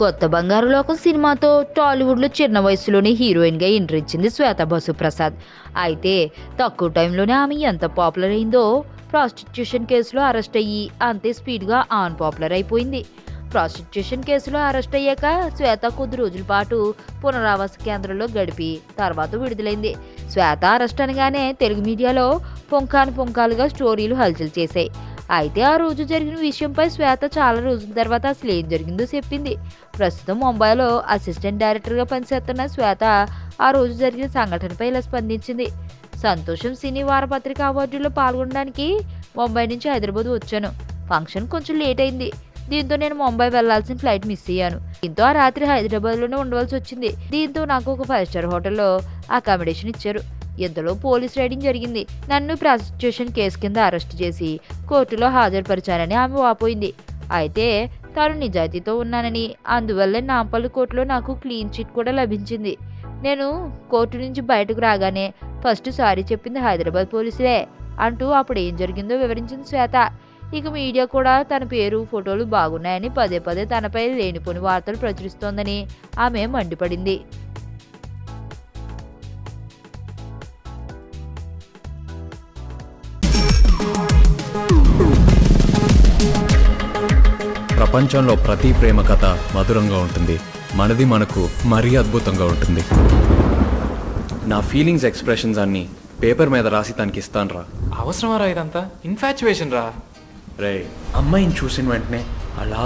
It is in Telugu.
కొత్త బంగారు లోకం సినిమాతో టాలీవుడ్లో చిన్న వయసులోనే హీరోయిన్గా ఎంట్రీ ఇచ్చింది శ్వేత బసు ప్రసాద్. అయితే తక్కువ టైంలోనే ఆమె ఎంత పాపులర్ అయిందో, ప్రాస్టిట్యూషన్ కేసులో అరెస్ట్ అయ్యి అంతే స్పీడ్గా ఆన్ పాపులర్ అయిపోయింది. ప్రాస్టిట్యూషన్ కేసులో అరెస్ట్ అయ్యాక శ్వేత కొద్ది రోజుల పాటు పునరావాస కేంద్రంలో గడిపి తర్వాత విడుదలైంది. శ్వేత అరెస్ట్ అనగానే తెలుగు మీడియాలో పుంకాలుగా స్టోరీలు హల్చల్ చేశాయి. అయితే ఆ రోజు జరిగిన విషయంపై శ్వేత చాలా రోజుల తర్వాత అసలు ఏం జరిగిందో చెప్పింది. ప్రస్తుతం ముంబైలో అసిస్టెంట్ డైరెక్టర్గా పనిచేస్తున్న శ్వేత ఆ రోజు జరిగిన సంఘటనపై ఇలా స్పందించింది. సంతోషం సినీ వారపత్రిక అవార్డుల్లో పాల్గొనడానికి ముంబై నుంచి హైదరాబాద్ వచ్చాను. ఫంక్షన్ కొంచెం లేట్ అయింది. దీంతో నేను ముంబై వెళ్లాల్సిన ఫ్లైట్ మిస్ అయ్యాను. దీంతో ఆ రాత్రి హైదరాబాద్లోనే ఉండవలసి వచ్చింది. దీంతో నాకు ఒక 5 స్టార్ హోటల్లో అకామిడేషన్ ఇచ్చారు. ఇంతలో పోలీస్ రైడింగ్ జరిగింది. నన్ను ప్రాస్టిట్యూషన్ కేసు కింద అరెస్ట్ చేసి కోర్టులో హాజరుపరిచారని ఆమె వాపోయింది. అయితే తాను నిజాయితీతో ఉన్నానని, అందువల్లే నాంపల్లి కోర్టులో నాకు క్లీన్ చిట్ కూడా లభించింది. నేను కోర్టు నుంచి బయటకు రాగానే ఫస్ట్ సారీ చెప్పింది హైదరాబాద్ పోలీసులే అంటూ అప్పుడు ఏం జరిగిందో వివరించింది శ్వేత. ఇక మీడియా కూడా తన పేరు, ఫోటోలు బాగున్నాయని పదే పదే తనపై లేనిపోని వార్తలు ప్రచురిస్తోందని ఆమె మండిపడింది. ప్రపంచంలో ప్రతి ప్రేమ కథ మధురంగా ఉంటుంది. మనది మనకు మరీ అద్భుతంగా ఉంటుంది. నా ఫీలింగ్స్ ఎక్స్ప్రెషన్స్ అన్ని పేపర్ మీద రాసి తనకి ఇస్తాను రా. అవసరమా రా ఇదంతా? ఇన్ఫాచ్యువేషన్ రా. రే, అమ్మాయిని చూసిన వెంటనే అలా